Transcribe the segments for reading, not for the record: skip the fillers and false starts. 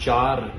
4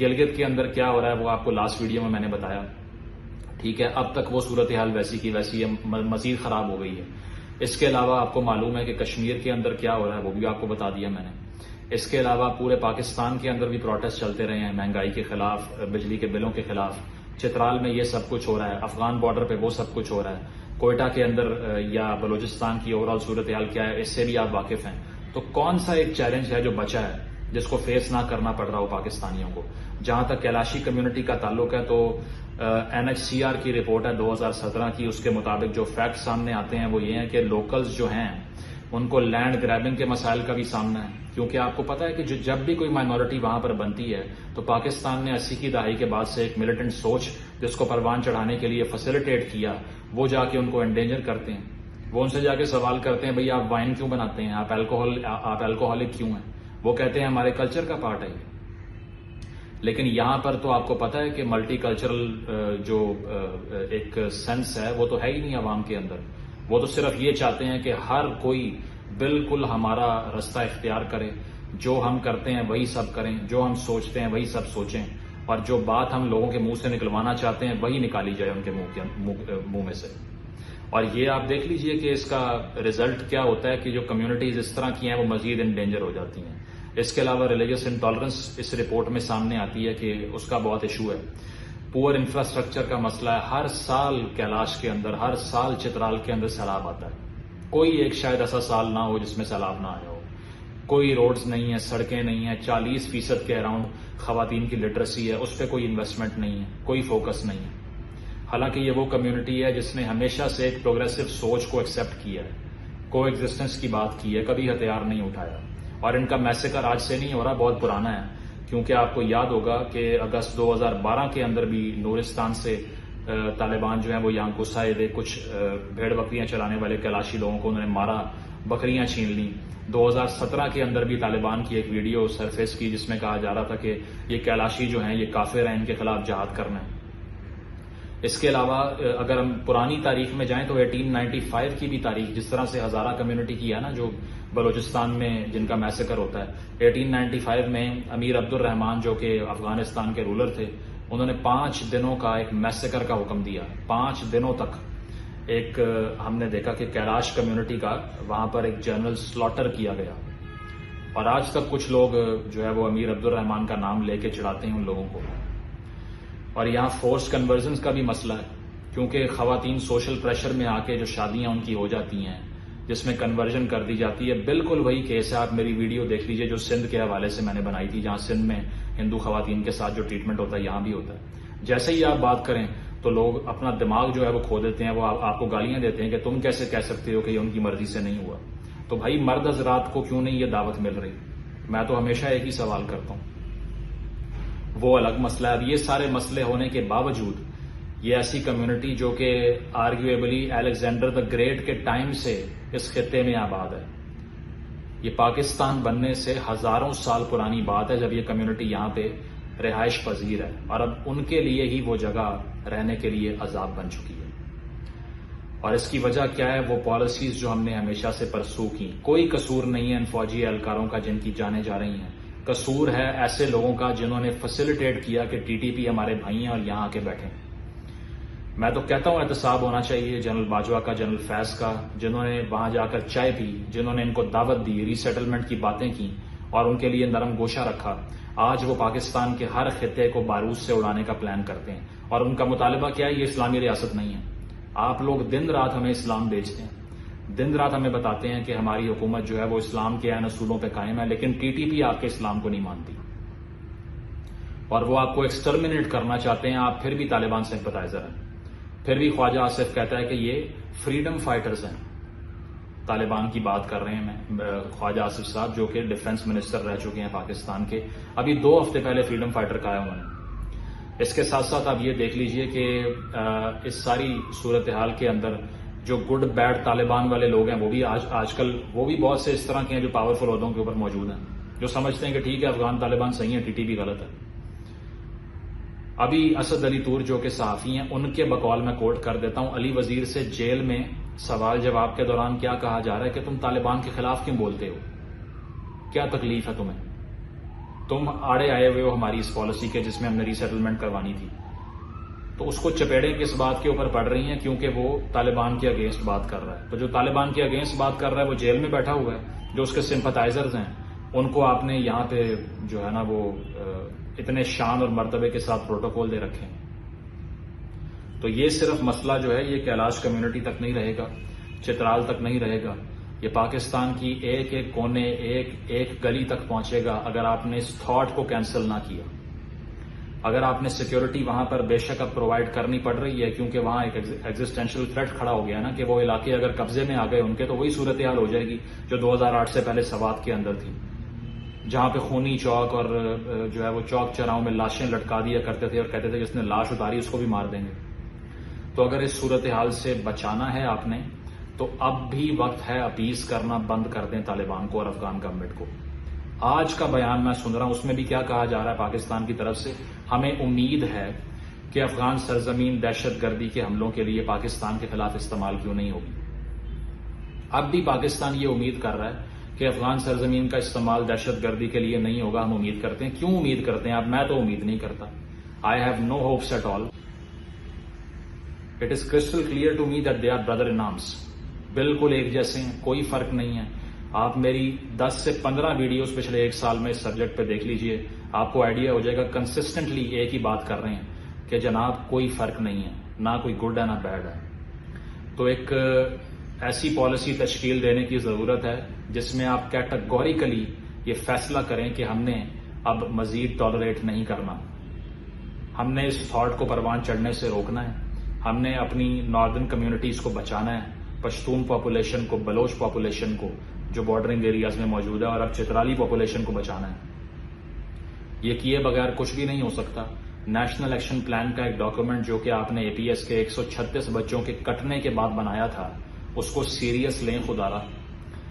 گلگت کے اندر کیا ہو رہا ہے وہ آپ کو لاسٹ ویڈیو میں میں نے بتایا، ٹھیک ہے. اب تک وہ صورتحال ویسی کی ویسی ہے، مزید خراب ہو گئی ہے. اس کے علاوہ آپ کو معلوم ہے کہ کشمیر کے اندر کیا ہو رہا ہے وہ بھی آپ کو بتا دیا میں نے. اس کے علاوہ پورے پاکستان کے اندر بھی پروٹیسٹ چلتے رہے ہیں، مہنگائی کے خلاف، بجلی کے بلوں کے خلاف. چترال میں یہ سب کچھ ہو رہا ہے، افغان بارڈر پہ وہ سب کچھ ہو رہا ہے، کوئٹہ کے اندر یا بلوچستان کی اوور آل صورتحال کیا ہے اس سے بھی آپ واقف ہیں. تو کون سا ایک چیلنج ہے جو بچا ہے جس کو فیس نہ کرنا پڑ رہا ہو پاکستانیوں کو؟ جہاں تک کیلاشی کمیونٹی کا تعلق ہے تو NHCR کی رپورٹ ہے 2017 کی، اس کے مطابق جو فیکٹ سامنے آتے ہیں وہ یہ ہیں کہ لوکلز جو ہیں ان کو لینڈ گریبنگ کے مسائل کا بھی سامنا ہے. کیونکہ آپ کو پتا ہے کہ جب بھی کوئی مائنورٹی وہاں پر بنتی ہے تو پاکستان نے 80 کی دہائی کے بعد سے ایک ملیٹنٹ سوچ جس کو پروان چڑھانے کے لیے فیسیلیٹیٹ کیا، وہ جا کے ان کو انڈینجر کرتے ہیں. وہ ان سے جا کے سوال کرتے ہیں بھئی آپ وائن کیوں بناتے ہیں، آپ الکوہولک کیوں ہیں؟ وہ کہتے ہیں ہمارے کلچر کا پارٹ ہے. لیکن یہاں پر تو آپ کو پتا ہے کہ ملٹی کلچرل جو ایک سینس ہے وہ تو ہے ہی نہیں عوام کے اندر. وہ تو صرف یہ چاہتے ہیں کہ ہر کوئی بالکل ہمارا رستہ اختیار کرے، جو ہم کرتے ہیں وہی سب کریں، جو ہم سوچتے ہیں وہی سب سوچیں، اور جو بات ہم لوگوں کے منہ سے نکلوانا چاہتے ہیں وہی نکالی جائے ان کے منہ میں سے. اور یہ آپ دیکھ لیجئے کہ اس کا رزلٹ کیا ہوتا ہے کہ جو کمیونٹیز اس طرح کی ہیں وہ مزید انڈینجر ہو جاتی ہیں. اس کے علاوہ ریلیجس انٹالرنس اس رپورٹ میں سامنے آتی ہے کہ اس کا بہت ایشو ہے. پور انفراسٹرکچر کا مسئلہ ہے. ہر سال کیلاش کے اندر، ہر سال چترال کے اندر سیلاب آتا ہے. کوئی ایک شاید ایسا سال نہ ہو جس میں سیلاب نہ آیا ہو. کوئی روڈز نہیں ہیں، سڑکیں نہیں ہیں، 40% کے اراؤنڈ خواتین کی لٹریسی ہے، اس پہ کوئی انویسٹمنٹ نہیں ہے، کوئی فوکس نہیں ہے. حالانکہ یہ وہ کمیونٹی ہے جس نے ہمیشہ سے ایک پروگریسو سوچ کو ایکسیپٹ کیا ہے، کو ایگزسٹنس کی بات کی ہے، کبھی ہتھیار نہیں اٹھایا. اور ان کا میسیکر آج سے نہیں ہو رہا، بہت پرانا ہے. کیونکہ آپ کو یاد ہوگا کہ اگست 2012 کے اندر بھی نورستان سے طالبان جو ہیں وہ یہاں گھس آئے تھے. کچھ بھیڑ بکریاں چلانے والے کیلاشی لوگوں کو انہوں نے مارا، بکریاں چھین لیں. 2017 کے اندر بھی طالبان کی ایک ویڈیو سرفیس کی جس میں کہا جا رہا تھا کہ یہ کیلاشی جو ہیں یہ کافر ہیں، ان کے خلاف جہاد کرنا ہے. اس کے علاوہ اگر ہم پرانی تاریخ میں جائیں تو 1895 کی بھی تاریخ، جس طرح سے ہزارہ کمیونٹی کی ہے نا جو بلوچستان میں جن کا میسیکر ہوتا ہے، 1895 میں امیر عبد الرحمان جو کہ افغانستان کے رولر تھے، انہوں نے 5 دنوں کا ایک میسیکر کا حکم دیا. 5 دنوں تک ایک ہم نے دیکھا کہ کیلاش کمیونٹی کا وہاں پر ایک جنرل سلاٹر کیا گیا. اور آج تک کچھ لوگ جو ہے وہ امیر عبد الرحمان کا نام لے کے چڑھاتے ہیں ان لوگوں کو. اور یہاں فورس کنورژنز کا بھی مسئلہ ہے، کیونکہ خواتین سوشل پریشر میں آ کے جو شادیاں ان کی ہو جاتی ہیں جس میں کنورژن کر دی جاتی ہے. بالکل وہی کیس ہے، آپ میری ویڈیو دیکھ لیجئے جو سندھ کے حوالے سے میں نے بنائی تھی، جہاں سندھ میں ہندو خواتین کے ساتھ جو ٹریٹمنٹ ہوتا ہے یہاں بھی ہوتا ہے. جیسے ہی آپ بات کریں تو لوگ اپنا دماغ جو ہے وہ کھو دیتے ہیں، وہ آپ کو گالیاں دیتے ہیں کہ تم کیسے کہہ سکتے ہو کہ یہ ان کی مرضی سے نہیں ہوا. تو بھائی مرد حضرات کو کیوں نہیں یہ دعوت مل رہی؟ میں تو ہمیشہ ایک ہی سوال کرتا ہوں. وہ الگ مسئلہ ہے. اب یہ سارے مسئلے ہونے کے باوجود یہ ایسی کمیونٹی جو کہ آرگیویبلی الیگزینڈر دا گریٹ کے ٹائم سے اس خطے میں آباد ہے، یہ پاکستان بننے سے ہزاروں سال پرانی بات ہے جب یہ کمیونٹی یہاں پہ رہائش پذیر ہے، اور اب ان کے لیے ہی وہ جگہ رہنے کے لیے عذاب بن چکی ہے. اور اس کی وجہ کیا ہے؟ وہ پالیسیز جو ہم نے ہمیشہ سے پرسو کی. کوئی قصور نہیں ہے ان فوجی اہلکاروں کا جن کی جانیں جا رہی ہیں، قصور ہے ایسے لوگوں کا جنہوں نے فیسیلیٹیٹ کیا کہ TTP ہمارے بھائی ہیں اور یہاں آ کے بیٹھے. میں تو کہتا ہوں احتساب ہونا چاہیے جنرل باجوہ کا، جنرل فیض کا، جنہوں نے وہاں جا کر چائے پی، جنہوں نے ان کو دعوت دی، ری سیٹلمنٹ کی باتیں کی اور ان کے لیے نرم گوشہ رکھا. آج وہ پاکستان کے ہر خطے کو بارود سے اڑانے کا پلان کرتے ہیں، اور ان کا مطالبہ کیا ہے؟ یہ اسلامی ریاست نہیں ہے. آپ لوگ دن رات ہمیں اسلام بیچتے ہیں، دن رات ہمیں بتاتے ہیں کہ ہماری حکومت جو ہے وہ اسلام کے عین اصولوں پہ قائم ہے، لیکن TTP آپ کے اسلام کو نہیں مانتی اور وہ آپ کو ایکسٹرمنیٹ کرنا چاہتے ہیں. آپ پھر بھی طالبان سے سمپتھائزر ہیں. پھر بھی خواجہ آصف کہتا ہے کہ یہ فریڈم فائٹرز ہیں. طالبان کی بات کر رہے ہیں میں، خواجہ آصف صاحب جو کہ ڈیفنس منسٹر رہ چکے ہیں پاکستان کے، ابھی 2 ہفتے پہلے فریڈم فائٹر کہا ہے انہوں نے. اس کے ساتھ ساتھ آپ یہ دیکھ لیجئے کہ اس ساری صورتحال کے اندر جو گڈ بیڈ طالبان والے لوگ ہیں وہ بھی آج کل وہ بھی بہت سے اس طرح کے ہیں جو پاورفل عہدوں کے اوپر موجود ہیں، جو سمجھتے ہیں کہ ٹھیک ہے افغان طالبان صحیح ہیں، TTP غلط ہے. ابھی اسد علی طور جو کہ صحافی ہیں، ان کے بقول میں کوٹ کر دیتا ہوں، علی وزیر سے جیل میں سوال جواب کے دوران کیا کہا جا رہا ہے کہ تم طالبان کے خلاف کیوں بولتے ہو؟ کیا تکلیف ہے تمہیں؟ تم آڑے آئے ہوئے ہو ہماری اس پالیسی کے جس میں ہم نے ری سیٹلمنٹ کروانی تھی. تو اس کو چپیڑیں کس بات کے اوپر پڑ رہی ہیں؟ کیونکہ وہ طالبان کے اگینسٹ بات کر رہا ہے. تو جو طالبان کے اگینسٹ بات کر رہا ہے وہ جیل میں بیٹھا ہوا ہے. جو اس کے سمپتائزرز ہیں ان کو آپ نے یہاں پہ جو ہے نا وہ اتنے شان اور مرتبے کے ساتھ پروٹوکول دے رکھے ہیں. تو یہ صرف مسئلہ جو ہے یہ کیلاش کمیونٹی تک نہیں رہے گا, چترال تک نہیں رہے گا, یہ پاکستان کی ایک ایک کونے ایک گلی تک پہنچے گا اگر آپ نے اس تھاٹ کو کینسل نہ کیا. اگر آپ نے سیکیورٹی وہاں پر بے شک اب پرووائڈ کرنی پڑ رہی ہے کیونکہ وہاں ایک ایگزسٹینشیل تھریٹ کھڑا ہو گیا نا کہ وہ علاقے اگر قبضے میں آ گئے ان کے تو وہی صورتحال ہو جائے گی جو 2008 سے پہلے سوات کے اندر تھی, جہاں پہ خونی چوک اور جو ہے وہ چوک چوراہوں میں لاشیں لٹکا دیا کرتے تھے اور کہتے تھے جس نے لاش اتاری اس کو بھی مار دیں گے. تو اگر اس صورتحال سے بچانا ہے آپ نے تو اب بھی وقت ہے اپیز کرنا بند کر دیں طالبان کو اور افغان گورنمنٹ کو. آج کا بیان میں سن رہا ہوں اس میں بھی کیا کہا جا رہا ہے پاکستان کی طرف سے, ہمیں امید ہے کہ افغان سرزمین دہشت گردی کے حملوں کے لیے پاکستان کے خلاف استعمال کیوں نہیں ہوگی. اب بھی پاکستان یہ امید کر رہا ہے کہ افغان سرزمین کا استعمال دہشت گردی کے لیے نہیں ہوگا. ہم امید کرتے ہیں. کیوں امید کرتے ہیں؟ اب میں تو امید نہیں کرتا. I have no hopes at all. It is crystal clear to me that they are brother in arms. بالکل ایک جیسے ہیں, کوئی فرق نہیں ہے. آپ میری 10 سے 15 ویڈیوز پچھلے ایک سال میں اس سبجیکٹ پہ دیکھ لیجئے, آپ کو آئیڈیا ہو جائے گا. کنسسٹنٹلی ایک ہی بات کر رہے ہیں کہ جناب کوئی فرق نہیں ہے, نہ کوئی گڈ ہے نہ بیڈ ہے. تو ایک ایسی پالیسی تشکیل دینے کی ضرورت ہے جس میں آپ کیٹیگوریکلی یہ فیصلہ کریں کہ ہم نے اب مزید ٹالریٹ نہیں کرنا. ہم نے اس تھاٹ کو پروان چڑھنے سے روکنا ہے. ہم نے اپنی ناردرن کمیونٹیز کو بچانا ہے, پشتون پاپولیشن کو, بلوچ پاپولیشن کو جو بارڈرنگ ایریاز میں موجود ہے, اور اب چترالی پاپولیشن کو بچانا ہے. یہ کیے بغیر کچھ بھی نہیں ہو سکتا. نیشنل ایکشن پلان کا ایک ڈاکومنٹ جو کہ آپ نے اے پی ایس کے 136 بچوں کے کٹنے کے بعد بنایا تھا اس کو سیریس لیں خدارا.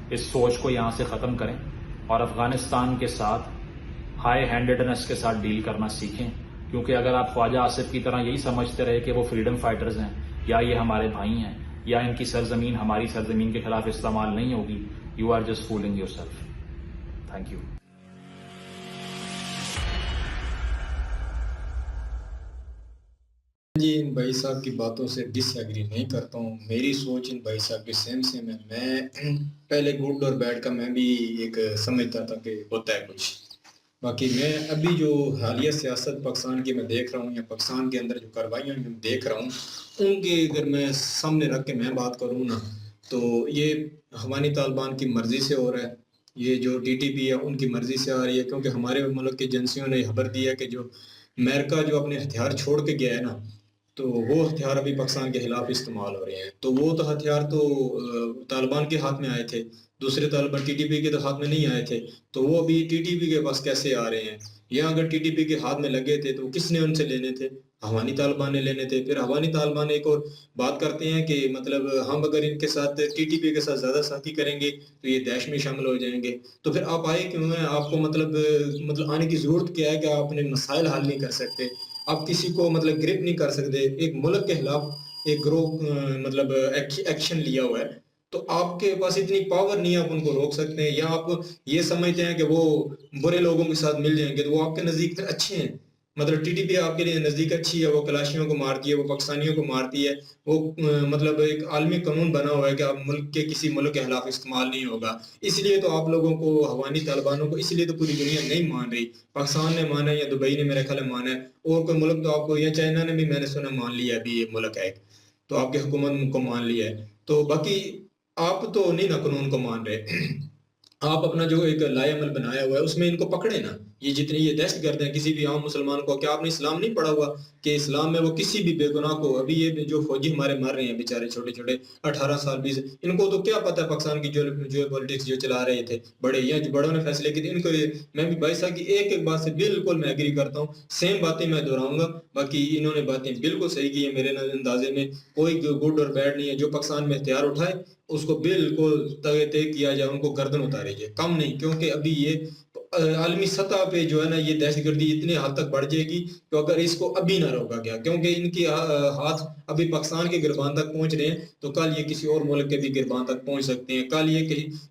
اس سوچ کو یہاں سے ختم کریں اور افغانستان کے ساتھ ہائی ہینڈیڈنس کے ساتھ ڈیل کرنا سیکھیں. کیونکہ اگر آپ خواجہ آصف کی طرح یہی سمجھتے رہے کہ وہ فریڈم فائٹرز ہیں یا یہ ہمارے بھائی ہیں یا ان کی سرزمین ہماری سرزمین کے خلاف استعمال نہیں ہوگی, you are just fooling yourself. Thank you. جی, ان بھائی صاحب کی باتوں سے ڈس ایگری نہیں کرتا ہوں. میری سوچ ان بھائی صاحب کے سیم ہے. میں پہلے گڈ اور بیڈ کا میں بھی ایک سمجھتا تھا کہ ہوتا ہے کچھ. باقی میں ابھی جو حالیہ سیاست پاکستان کی میں دیکھ رہا ہوں یا پاکستان کے اندر جو کارروائیاں میں دیکھ رہا ہوں ان کے اگر میں سامنے رکھ کے میں بات کروں نا تو یہ افغانی طالبان کی مرضی سے ہو رہا ہے. یہ جو ٹی ٹی پی ہے ان کی مرضی سے آ رہی ہے, کیونکہ ہمارے ملک کی ایجنسیوں نے خبر دی ہے کہ جو امریکہ جو اپنے ہتھیار چھوڑ کے گیا ہے نا تو وہ ہتھیار ابھی پاکستان کے خلاف استعمال ہو رہے ہیں. تو وہ تو ہتھیار تو طالبان کے ہاتھ میں آئے تھے, دوسرے طالبان ٹی ٹی پی کے تو ہاتھ میں نہیں آئے تھے. تو وہ ابھی ٹی ٹی پی کے پاس کیسے آ رہے ہیں؟ یا اگر ٹی ٹی پی کے ہاتھ میں لگے تھے تو کس نے ان سے لینے تھے؟ افغانی طالبان نے لینے تھے. پھر افغانی طالبان ایک اور بات کرتے ہیں کہ مطلب ہم اگر ان کے ساتھ ٹی ٹی پی کے ساتھ زیادہ ساتھی کریں گے تو یہ داعش میں شامل ہو جائیں گے. تو پھر آپ آئے کیوں ہیں؟ آپ کو مطلب آنے کی ضرورت کیا ہے کہ آپ اپنے مسائل حل نہیں کر سکتے؟ آپ کسی کو مطلب گرپ نہیں کر سکتے. ایک ملک کے خلاف ایک گروہ مطلب ایکشن لیا ہوا ہے تو آپ کے پاس اتنی پاور نہیں ہے آپ ان کو روک سکتے ہیں. یا آپ یہ سمجھتے ہیں کہ وہ برے لوگوں کے ساتھ مل جائیں گے تو وہ آپ کے نزدیک پھر اچھے ہیں. مطلب ٹی ٹی پی آپ کے لیے نزدیک اچھی ہے, وہ کلاشیوں کو مارتی ہے, وہ پاکستانیوں کو مارتی ہے, وہ مطلب ایک عالمی قانون بنا ہوا ہے کہ آپ ملک کے کسی ملک کے خلاف استعمال نہیں ہوگا. اس لیے تو آپ لوگوں کو افغانی طالبانوں کو اس لیے تو پوری دنیا نہیں مان رہی. پاکستان نے مانا یا دبئی نے میرے خیال میں مانا ہے, اور کوئی ملک تو آپ کو, یا چائنا نے بھی میں نے سنا مان لیا ابھی یہ ملک ہے تو آپ کی حکومت کو مان لیا ہے. تو باقی آپ تو نہیں نا قانون کو مان رہے. آپ اپنا جو ایک لائے عمل بنایا ہوا ہے اس میں ان کو پکڑے نا. یہ جتنے یہ دہشت گرد ہیں کسی بھی عام مسلمان کو, کیا آپ نے اسلام نہیں پڑھا ہوا کہ اسلام میں وہ کسی بھی بے گناہ کو, ابھی یہ جو فوجی ہمارے مار رہے ہیں بیچارے چھوٹے چھوٹے 18 سال 20, ان کو تو کیا پتہ ہے پاکستان کی جو پولیٹکس جو چلا رہے تھے بڑے, یا جو بڑوں نے فیصلے کیے تھے ان کو. میں بھی بھائی صاحب کی ایک ایک بات سے بالکل میں ایگری کرتا ہوں, سیم باتیں میں دہراؤں گا. باقی انہوں نے باتیں بالکل صحیح کی ہیں میرے اندازے میں. کوئی گڈ اور بیڈ نہیں ہے. جو پاکستان میں ہتھیار اٹھائے اس کو بالکل تگے کیا جائے, ان کو گردن اتاری جائے, کم نہیں. کیونکہ ابھی یہ عالمی سطح پہ جو ہے نا یہ دہشت گردی اتنے حد تک بڑھ جائے گی کہ اگر اس کو ابھی نہ روکا گیا، کیونکہ ان کے ہاتھ ابھی پاکستان کے گربان تک پہنچ رہے ہیں، تو کل یہ کسی اور ملک کے بھی گربان تک پہنچ سکتے ہیں، کل یہ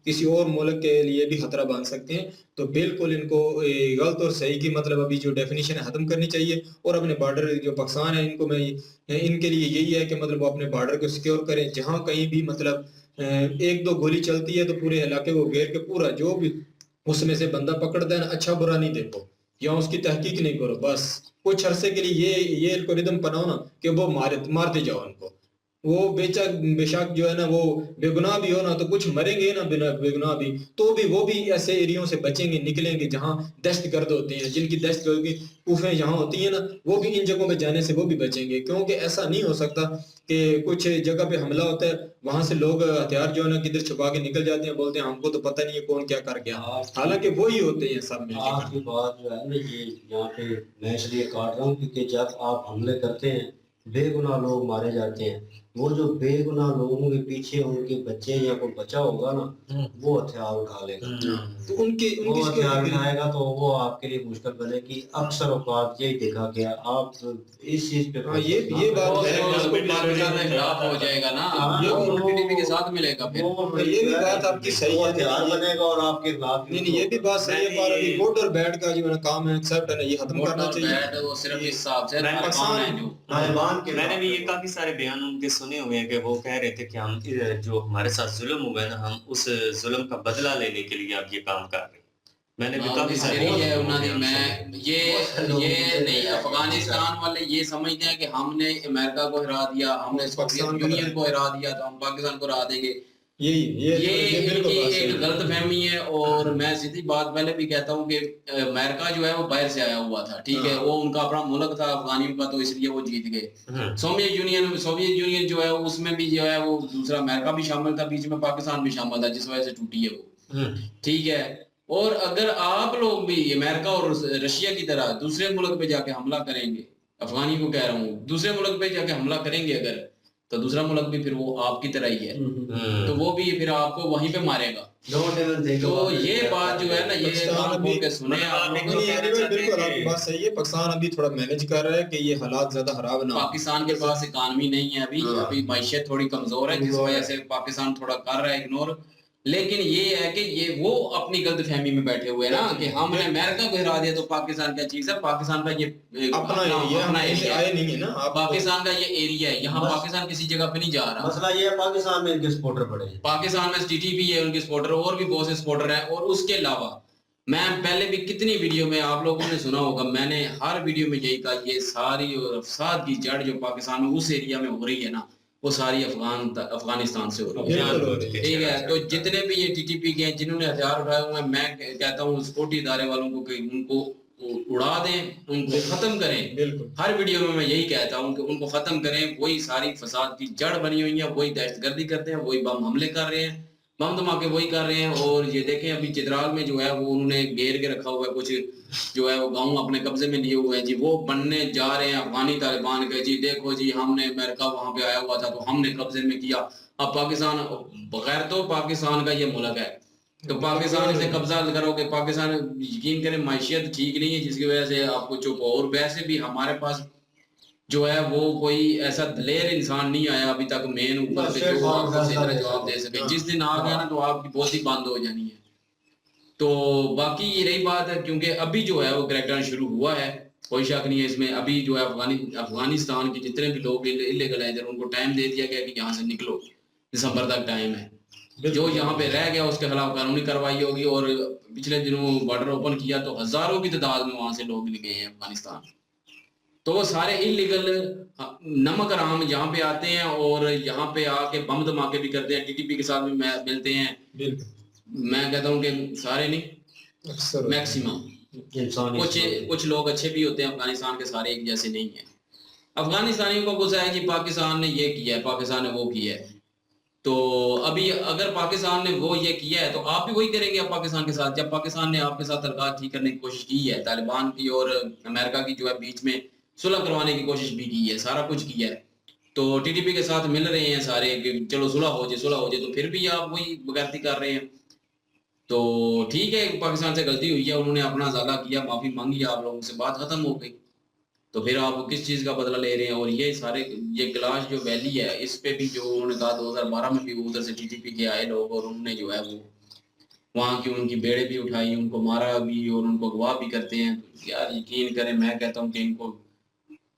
کسی اور ملک کے لیے بھی خطرہ بن سکتے ہیں. تو بالکل ان کو غلط اور صحیح کی مطلب ابھی جو ڈیفینیشن ہے ختم کرنی چاہیے، اور اپنے بارڈر جو پاکستان ہے ان کے لیے یہی ہے کہ مطلب وہ اپنے بارڈر کو سیکیور کریں. جہاں کہیں بھی مطلب ایک دو گولی چلتی ہے تو پورے علاقے کو گھیر کے پورا جو بھی اس میں سے بندہ پکڑ دینا، اچھا برا نہیں دیکھو یا اس کی تحقیق نہیں کرو، بس کچھ عرصے کے لیے یہ الگورتھم بناؤ نا کہ وہ مارتے جاؤ ان کو. وہ بے شک جو ہے نا وہ بے گناہ بھی ہو نا، تو کچھ مریں گے نا بے گناہ بھی، تو بھی وہ بھی ایسے ایریوں سے بچیں گے، نکلیں گے جہاں دہشت گرد ہوتے ہیں، جن کی دہشت گرد کی کوفیں جہاں ہوتی ہیں نا، وہ بھی ان جگہوں پہ جانے سے وہ بھی بچیں گے. کیونکہ ایسا نہیں ہو سکتا کہ کچھ جگہ پہ حملہ ہوتا ہے، وہاں سے لوگ ہتھیار جو ہے نا کدھر چھپا کے نکل جاتے ہیں، بولتے ہیں ہم کو تو پتہ نہیں ہے کون کیا کر گیا، حالانکہ وہی ہوتے ہیں سب مل کے. آپ کی بات جو ہے نا یہ یہاں پہ میں اس لیے کاٹ رہا ہوں کیونکہ جب آپ حملے کرتے ہیں بے گناہ لوگ مارے جاتے ہیں، وہ جو بے گناہ لوگوں کے پیچھے ان کے بچے یا کوئی بچہ ہوگا نا وہ ہتھیار اٹھا لے گا. تو ان کی وہ ہتھیار اٹھائے گا تو وہ آپ کے لیے مشکل بنے گی. اکثر اوقات یہی دیکھا گیا. آپ اس چیز پہ یہ بات ہے پاکستان کے خلاف ہو جائے گا نا، ٹی ٹی پی کے ساتھ ملے گا پھر. یہ بھی بات آپ کی صحیح ہے، ہتھیار بنے گا اور آپ کے خلاف. نہیں یہ بھی بات صحیح ہے، پر ابھی گڈ اور بیڈ کا جو ہے کام ہے ایکسپٹ ہے نا، یہ ختم کرنا چاہیے. وہ صرف اس حساب سے میں نے بھی یہ کافی سارے بیان ان کے سنے ہوئے ہیں کہ وہ کہہ رہے تھے کہ ہم جو ہمارے ساتھ ظلم ہوا ہے نا، ہم اس ظلم کا بدلہ لینے کے لیے اب یہ کام کر رہے ہیں. میں نے بھی کافی سارے یہ نہیں، افغانستان والے یہ سمجھتے ہیں کہ ہم نے امریکہ کو ہرا دیا، ہم نے سوویت یونین کو ہرا دیا تو ہم پاکستان کو ہرا دیں گے. یہ ان کی ایک غلط فہمی ہے. اور میں سیدھی بات پہلے بھی کہتا ہوں کہ امریکہ جو ہے وہ باہر سے آیا ہوا تھا، ٹھیک ہے، وہ ان کا اپنا ملک تھا افغانیوں کا، تو اس لیے وہ جیت گئے. سوویت یونین جو ہے اس میں بھی جو ہے وہ دوسرا امریکہ بھی شامل تھا، بیچ میں پاکستان بھی شامل تھا، جس وجہ سے ٹوٹی ہے وہ، ٹھیک ہے. اور اگر آپ لوگ بھی امریکہ اور رشیا کی طرح دوسرے ملک پہ جا کے حملہ کریں گے، افغانی کو کہہ رہا ہوں، دوسرے ملک پہ جا کے حملہ کریں گے اگر، تو دوسرا ملک بھی پھر وہ آپ کی طرح ہی ہے، تو وہ بھی پھر آپ کو وہیں پہ مارے گا. تو یہ بات جو ہے نا یہ سنیں آپ لوگ. بالکل آپ کی بات صحیح ہے. پاکستان ابھی تھوڑا مینج کر رہا ہے کہ یہ حالات زیادہ خراب نہ. پاکستان کے پاس اکانومی نہیں ہے ابھی معیشت تھوڑی کمزور ہے، جس وجہ سے پاکستان تھوڑا کر رہا ہے اگنور. لیکن یہ ہے کہ یہ وہ اپنی غلط فہمی میں بیٹھے ہوئے نا کہ ہم نے امریکہ کو ہرا دیا تو پاکستان کیا چیز ہے. پاکستان کا یہ اپنا ایریا نہیں ہے نا، پاکستان کا یہ ایریا ہے، یہاں پاکستان کسی جگہ پہ نہیں جا رہا. مسئلہ یہ ہے پاکستان میں ان کے سپورٹر بڑے ہیں، پاکستان میں ٹی ٹی پی ہے ان کے سپورٹر، اور بھی بہت سے سپورٹر ہیں. اور اس کے علاوہ میں پہلے بھی کتنی ویڈیو میں آپ لوگوں نے سنا ہوگا، میں نے ہر ویڈیو میں یہی کہا، یہ ساری افساد کی جڑ جو پاکستان میں اس ایریا میں ہو رہی ہے نا، وہ ساری افغانستان سے ہو رہی ہے، ٹھیک ہے. تو جتنے بھی یہ ٹی ٹی پی کے ہیں جنہوں نے ہتھیار اٹھائے ہوئے ہیں، میں کہتا ہوں سپورٹی ادارے والوں کو کہ ان کو اڑا دیں، ان کو ختم کریں. ہر ویڈیو میں یہی کہتا ہوں کہ ان کو ختم کریں. وہی ساری فساد کی جڑ بنی ہوئی ہے، وہی دہشت گردی کرتے ہیں، وہی بم حملے کر رہے ہیں، بم دھماکے وہی کر رہے ہیں. اور یہ دیکھیں ابھی چترال میں جو ہے وہ انہوں نے گھیر کے رکھا ہوا ہے، کچھ جو ہے وہ گاؤں اپنے قبضے میں لیے ہوئے ہیں جی، وہ بننے جا رہے ہیں افغانی طالبان کے. جی دیکھو جی ہم نے امریکہ وہاں پہ آیا ہوا تھا تو ہم نے قبضے میں کیا. اب پاکستان بغیر تو پاکستان کا یہ ملک ہے، تو پاکستان سے قبضہ کرو گے. پاکستان یقین کریں معیشت ٹھیک نہیں ہے، جس کی وجہ سے آپ کو چپ. اور ویسے بھی ہمارے پاس جو ہے وہ کوئی ایسا دلیر انسان نہیں آیا ابھی تک مین اوپر سے جو آپ کو صحیح طرح جواب دے سکے. جس دن آ گیا نا تو آپ کی بہت ہی بند ہو جانی ہے. تو باقی یہ رہی بات ہے، کیونکہ ابھی جو ہے وہ کریک ڈاؤن شروع ہوا ہے، کوئی شک نہیں ہے اس میں. ابھی جو ہے افغانستان کے جتنے بھی لوگ انلیگل ہیں ان کو ٹائم دے دیا گیا کہ یہاں سے نکلو، دسمبر تک ٹائم ہے. جو یہاں پہ رہ گیا اس کے خلاف قانونی کارروائی ہوگی. اور پچھلے دنوں بارڈر اوپن کیا تو ہزاروں کی تعداد میں وہاں سے لوگ گئے ہیں افغانستان. تو وہ سارے انلیگل نمک حرام یہاں پہ آتے ہیں اور یہاں پہ آ کے بم دھماکے بھی کرتے ہیں، ٹی ٹی پی کے ساتھ بھی ملتے ہیں. میں کہتا ہوں کہ سارے نہیں، میکسیمم. کچھ لوگ اچھے بھی ہوتے ہیں افغانستان کے، سارے ایک جیسے نہیں ہیں. افغانستانیوں کو غصہ ہے جی پاکستان نے یہ کیا ہے، پاکستان نے وہ کیا ہے. تو ابھی اگر پاکستان نے وہ یہ کیا ہے تو آپ بھی وہی کریں گے اب پاکستان کے ساتھ. جب پاکستان نے آپ کے ساتھ تعلقات ٹھیک کرنے کی کوشش کی ہے، طالبان کی اور امریکہ کی جو ہے بیچ میں صلح کروانے کی کوشش بھی کی ہے، سارا کچھ کیا ہے، تو ٹی ٹی پی کے ساتھ مل رہے ہیں سارے کہ چلو صلح ہو جائے، تو پھر بھی آپ وہی بغیرتی کر رہے ہیں. تو ٹھیک ہے پاکستان سے غلطی ہوئی ہے, انہوں نے اپنا ازالہ کیا, معافی مانگی آپ لوگوں سے, بات ختم ہو گئی. تو پھر آپ کس چیز کا بدلہ لے رہے ہیں؟ اور یہ سارے یہ کلاش جو ویلی ہے اس پہ بھی جو انہوں نے کہا 2012 میں بھی ادھر سے ٹی ٹی پی کے آئے لوگ, اور انہوں نے جو ہے وہ وہاں کی ان کی بیڑے بھی اٹھائی, ان کو مارا بھی اور ان کو اغوا بھی کرتے ہیں. یار یقین کریں, میں کہتا ہوں کہ ان کو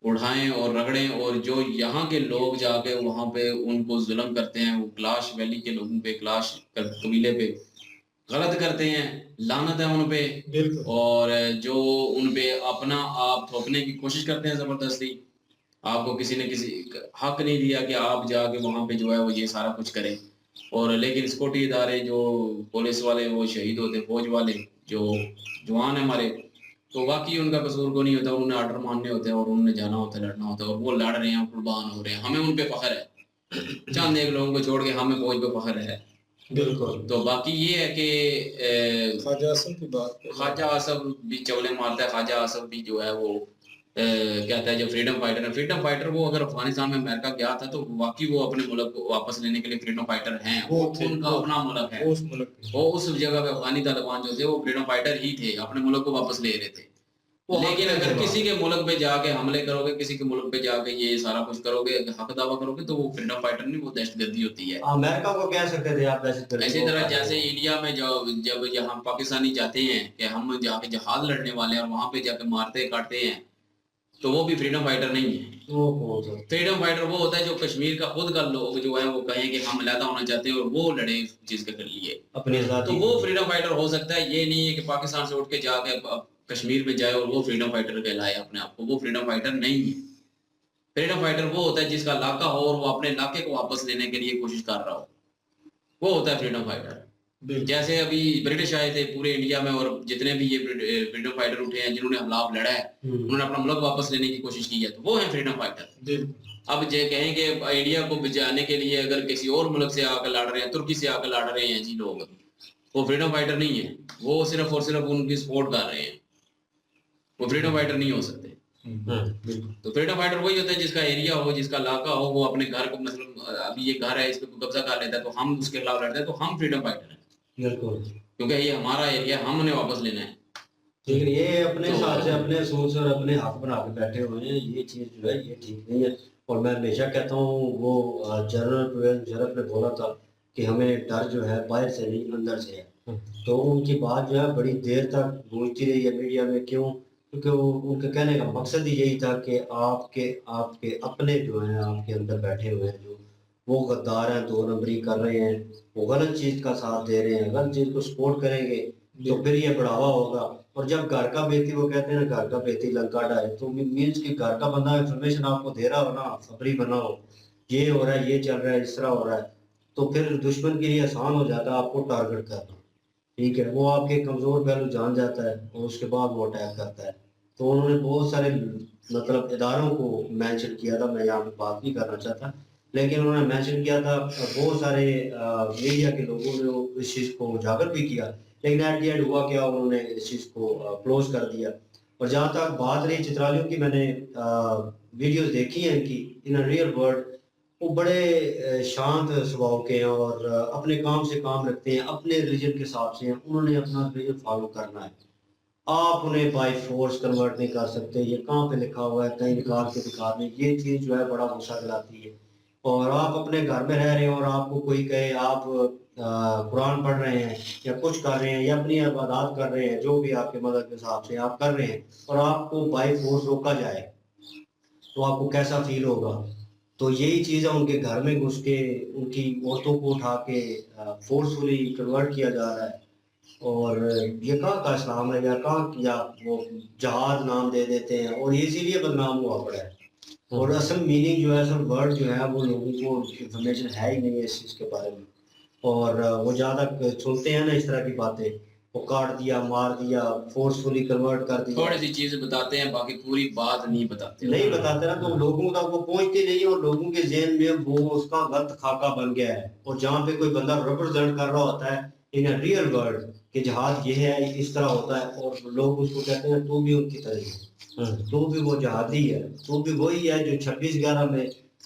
اڑھائیں اور رگڑیں, اور جو یہاں کے لوگ جا کے وہاں پہ ان کو ظلم کرتے ہیں, وہ کلاش ویلی کے لوگوں پہ, کلاش قبیلے پہ غلط کرتے ہیں, لعنت ہے ان پہ. بالکل. اور جو ان پہ اپنا آپ تھوپنے کی کوشش کرتے ہیں زبردستی, آپ کو کسی نے کسی حق نہیں دیا کہ آپ جا کے وہاں پہ جو ہے وہ یہ سارا کچھ کریں. اور لیکن سکیورٹی ادارے جو پولیس والے وہ شہید ہوتے, فوج والے جو جوان ہیں ہمارے, تو واقعی ان کا قصور کو نہیں ہوتا, انہوں نے آرڈر ماننے ہوتے ہیں اور انہوں نے جانا ہوتا ہے, لڑنا ہوتا ہے, اور وہ لڑ رہے ہیں, قربان ہو رہے ہیں. ہمیں ان پہ فخر ہے, چند ایک لوگوں کو چھوڑ کے ہمیں فوج پہ فخر ہے. بالکل. تو باقی یہ ہے کہ خواجہ آصف کی بات, خواجہ آصف بھی چولے مارتا ہے. خواجہ آصف بھی جو ہے وہ کہتا ہے جو فریڈم فائٹر ہے, فریڈم فائٹر وہ اگر افغانستان میں امریکہ گیا تھا تو واقعی وہ اپنے ملک کو واپس لینے کے لیے فریڈم فائٹر ہیں, وہ ان کا اپنا ملک ہے, وہ اس جگہ پہ افغانی طالبان جو تھے وہ فریڈم فائٹر ہی تھے, اپنے ملک کو واپس لے رہے تھے. لیکن اگر کسی کے ملک پہ جا کے حملے کرو گے, کسی کے ملک پہ جا کے یہ سارا کچھ کرو گے, حق دعویٰ کرو گے, تو وہ فریڈم فائٹر نہیں, وہ دہشت گردی ہوتی ہے. امریکہ کو کہہ سکتے تھے آپ ایسے اسی طرح جیسے انڈیا میں جب یہاں پاکستانی جاتے ہیں کہ ہم جا کے جہاد لڑنے والے ہیں اور وہاں پہ جا کے مارتے کاٹتے ہیں, تو وہ بھی فریڈم فائٹر نہیں ہے. فریڈم فائٹر وہ ہوتا ہے جو کشمیر کا خود کا لوگ جو ہے وہ کہیں کہ ہم علیحدہ ہونا چاہتے ہیں اور وہ لڑے چیز کے لیے اپنی ذاتی, تو وہ فریڈم فائٹر ہو سکتا ہے. یہ نہیں ہے کہ پاکستان سے اٹھ کے جا کے کشمیر میں جائے اور وہ فریڈم فائٹر کہلائے اپنے آپ کو, وہ فریڈم فائٹر نہیں ہے. فریڈم فائٹر وہ ہوتا ہے جس کا علاقہ ہو اور وہ اپنے علاقے کو واپس لینے کے لیے کوشش کر رہا ہو, وہ ہوتا ہے فریڈم فائٹر. جیسے ابھی برٹش آئے تھے پورے انڈیا میں, اور جتنے بھی یہ فریڈم فائٹر اٹھے ہیں جنہوں نے حملہ لڑا ہے, انہوں نے اپنا ملک واپس لینے کی کوشش کی ہے, تو وہ ہیں فریڈم فائٹر. اب یہ کہیں کہ انڈیا کو بچانے کے لیے اگر کسی اور ملک سے آ کر لڑ رہے ہیں, ترکی سے آ کر لڑ رہے ہیں جی لوگ, وہ فریڈم فائٹر نہیں ہے, وہ صرف اور صرف ان کی سپورٹ کر رہے ہیں, وہ فریڈم فائٹر نہیں ہو سکتے. تو فریڈم فائٹر وہی ہوتا ہے جس کا ایریا ہو, جس کا علاقہ ہو, وہ اپنے گھر کو, مثلا ابھی یہ گھر ہے اس پہ قبضہ کر لیتا ہے تو ہم اس کے خلاف لڑتے ہیں, تو ہم فریڈم فائٹر ہیں. بالکل, کیونکہ یہ ہمارا ایریا, ہم نے واپس لینا ہے. لیکن یہ اپنے ساتھ سے اپنے سوچ اور اپنے حق بنا کے بیٹھے ہوئے ہیں, یہ چیز جو ہے یہ ٹھیک نہیں ہے. اور میں ہمیشہ کہتا ہوں, وہ جنرل پرویز مشرف نے بولا تھا کہ ہمیں ڈر جو ہے باہر سے نہیں اندر سے ہے, تو ان کی بات جو ہے بڑی دیر تک گونجتی رہی ہے میڈیا میں. کیوں؟ کیونکہ وہ ان کے کہنے کا مقصد ہی یہی تھا کہ آپ کے اپنے جو ہیں آپ کے اندر بیٹھے ہوئے ہیں, جو وہ غدار ہیں, 2 نمبری کر رہے ہیں, وہ غلط چیز کا ساتھ دے رہے ہیں, غلط چیز کو سپورٹ کریں گے تو پھر یہ بڑھاوا ہوگا. اور جب گھر کا بیتی, وہ کہتے ہیں نا گھر کا بیتی لنکا ڈائے, تو مینس کہ گھر کا بندہ انفارمیشن آپ کو دے رہا ہو نا, خبری بنا ہو, یہ ہو رہا ہے, یہ چل رہا ہے, اس طرح ہو رہا ہے, تو پھر دشمن کے لیے آسان ہو جاتا ہے آپ کو ٹارگٹ کرنا. ٹھیک ہے, وہ آپ کے کمزور پہلو جان جاتا ہے اور اس کے بعد وہ اٹیک کرتا ہے. تو انہوں نے بہت سارے مطلب اداروں کو مینشن کیا تھا, میں یہاں پہ بات نہیں کرنا چاہتا, لیکن انہوں نے مینشن کیا تھا. بہت سارے میڈیا کے لوگوں نے اس چیز کو اجاگر بھی کیا, لیکن ایٹ دی اینڈ ہوا کیا, انہوں نے اس چیز کو کلوز کر دیا. اور جہاں تک بات رہی چترالیوں کی, میں نے ویڈیوز دیکھی ہیں ان کی, ان ریئل ورلڈ وہ بڑے شانت سبھاؤ کے ہیں اور اپنے کام سے کام رکھتے ہیں, اپنے ریلیجن کے حساب سے ہیں, انہوں نے اپنا ریلیجن فالو کرنا ہے. آپ انہیں بائی فورس کنورٹ نہیں کر سکتے. یہ کہاں پہ لکھا ہوا ہے, کہیں نکال کے دکھا دیں, یہ چیز جو ہے بڑا غصہ دلاتی ہے. اور آپ اپنے گھر میں رہ رہے ہیں اور آپ کو کوئی کہے آپ قرآن پڑھ رہے ہیں یا کچھ کر رہے ہیں یا اپنی عبادات کر رہے ہیں, جو بھی آپ کے مذہب کے حساب سے آپ کر رہے ہیں, اور آپ کو بائی فورس روکا جائے تو آپ کو کیسا فیل ہوگا. تو یہی چیز ہے, ان کے گھر میں گھس کے ان کی عورتوں کو اٹھا کے فورسفلی کنورٹ کیا جا رہا ہے. اور یہ کہاں کا اسلام ہے, یا کہاں کیا وہ جہاد نام دے دیتے ہیں, اور یہ اسی لیے بدنام ہوا پڑا ہے. اور اصل میننگ جو ہے, اصل ورڈ جو ہے, وہ لوگوں کو انفارمیشن ہے ہی نہیں ہے اس چیز کے بارے میں. اور وہ جہاں تک سنتے ہیں نا اس طرح کی باتیں, وہ کاٹ دیا, مار دیا, فورسفلی کنورٹ کر دیا, تھوڑی سی چیزیں بتاتے ہیں, باقی پوری بات نہیں بتاتے نا, تو لوگوں تک وہ پہنچتے نہیں, اور لوگوں کے ذہن میں وہ اس کا غلط خاکہ بن گیا ہے. اور جہاں پہ کوئی بندہ ریپرزینٹ کر رہا ہوتا ہے ان ریئل ورلڈ کہ جہاد یہ ہے, اس طرح ہوتا ہے, اور لوگ اس کو کہتے ہیں تو بھی ان کی طرح ہے, تو بھی وہ جہادی ہے, تو بھی وہی ہے جو 26/11 میں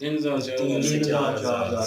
3,000